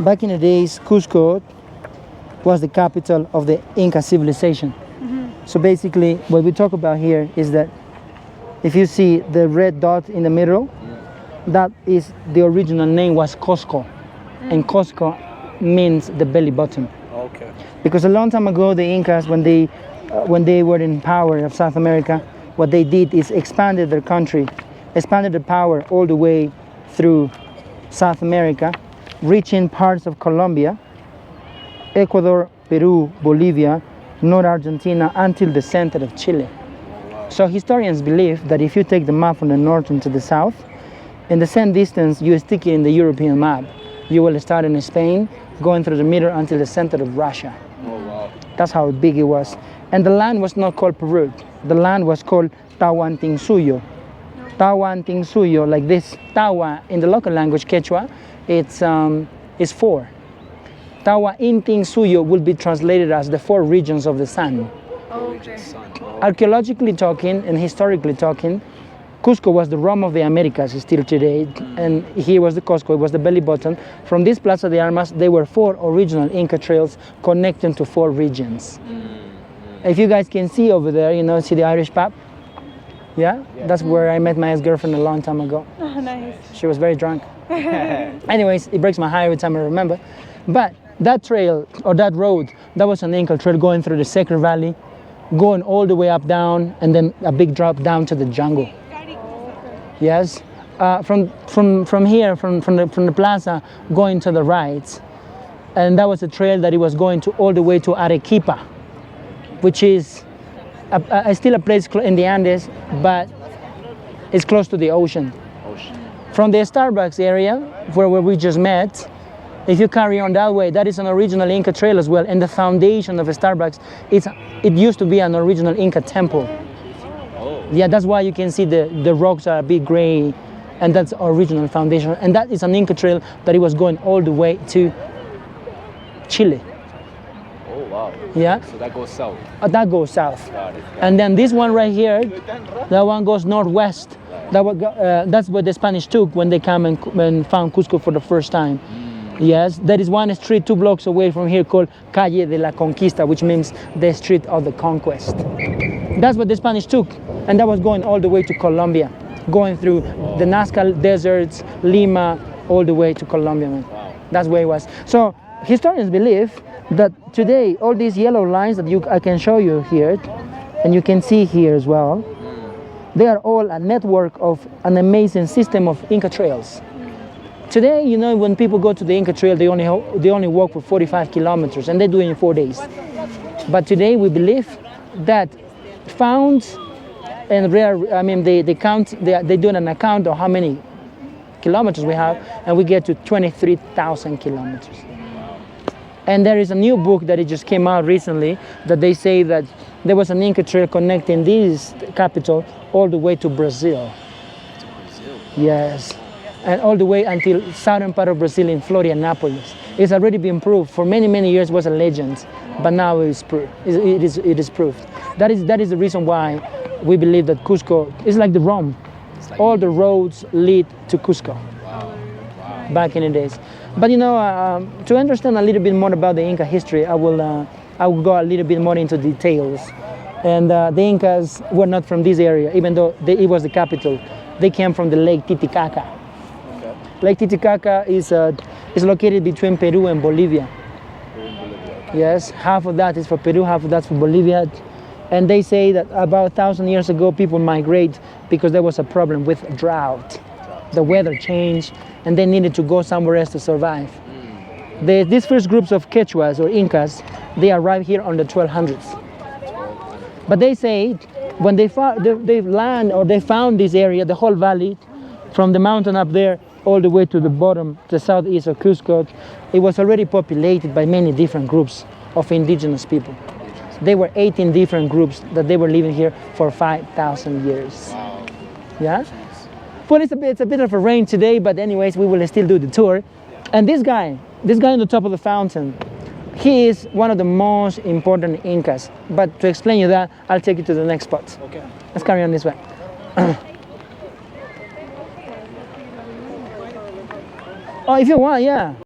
Back in the days, Cusco was the capital of the Inca civilization. So basically, what we talk about here is that if you see the red dot in the middle, that is the original name was Cusco, and Cusco means the belly button. Okay. Because a long time ago, the Incas, when they were in power of South America, what they did is expanded their country, expanded the power all the way through South America, reaching parts of Colombia, Ecuador, Peru, Bolivia, North Argentina, until the center of Chile. So historians believe that if you take the map from the north into the south, in the same distance you stick it in the European map, you will start in Spain, going through the middle until the center of Russia. Oh, wow. That's how big it was. And the land was not called Peru. The land was called Tahuantinsuyo. Tahuantinsuyo, like this. Tawa in the local language, Quechua, it's four. Tahuantinsuyo will be translated as the four regions of the sun. Oh, okay. Archaeologically talking and historically talking, Cusco was the Rome of the Americas still today, and here was the Cusco, it was the belly button. From this Plaza de Armas, there were four original Inca trails connecting to four regions. If you guys can see over there, you know, see the Irish pub? Yeah? That's where I met my ex-girlfriend a long time ago. Oh, nice. She was very drunk. Anyways, it breaks my heart every time I remember. But that trail, or that road, that was an Inca trail going through the Sacred Valley, going all the way up down, and then a big drop down to the jungle. Yes, from here, from the plaza, going to the right, and that was a trail that it was going to all the way to Arequipa, which is still a place in the Andes, but it's close to the ocean. From the Starbucks area, where we just met, if you carry on that way, that is an original Inca trail as well, and the foundation of a Starbucks, it used to be an original Inca temple. Yeah, that's why you can see the rocks are a bit gray, and that's original foundation. And that is an Inca trail that it was going all the way to Chile. Oh, wow. Yeah? So that goes south. That goes south. Got it. And then this one right here, that one goes northwest. That's what the Spanish took when they came and found Cusco for the first time. Yes, there is one street 2 blocks away from here called Calle de la Conquista, which means the street of the conquest. That's what the Spanish took, and that was going all the way to Colombia, going through the Nazca deserts, Lima, all the way to Colombia, man. Wow. That's where it was. So historians believe that today all these yellow lines that I can show you here, and you can see here as well, they are all a network of an amazing system of Inca trails. Today, you know, when people go to the Inca Trail, they only walk for 45 kilometers, and they do it in 4 days. But today, we believe that found and rare, I mean, they do an account of how many kilometers we have, and we get to 23,000 kilometers. And there is a new book that it just came out recently that they say that there was an Inca Trail connecting this capital all the way to Brazil. To Brazil? Yes. And all the way until southern part of Brazil in Florianopolis. It's already been proved. For many, many years it was a legend, but now it's proved. It is proved. That is the reason why we believe that Cusco is like the Rome. Like all the roads lead to Cusco. Wow. Back in the days. But you know, to understand a little bit more about the Inca history, I will go a little bit more into details. And the Incas were not from this area, even though it was the capital. They came from the Lake Titicaca. Lake Titicaca is located between Peru and Bolivia. Yes, half of that is for Peru, half of that's for Bolivia. And they say that about 1,000 years ago, people migrate because there was a problem with drought. The weather changed, and they needed to go somewhere else to survive. These first groups of Quechuas or Incas, they arrived here on the 1200s. But they say when they found this area, the whole valley, from the mountain up there, all the way to the bottom, the southeast of Cusco, it was already populated by many different groups of indigenous people. There were 18 different groups that they were living here for 5,000 years. Wow. Yeah? Well, it's a bit of a rain today, but anyways, we will still do the tour. And this guy on the top of the fountain, he is one of the most important Incas. But to explain you that, I'll take you to the next spot. Okay. Let's carry on this way. Oh, if you want, yeah.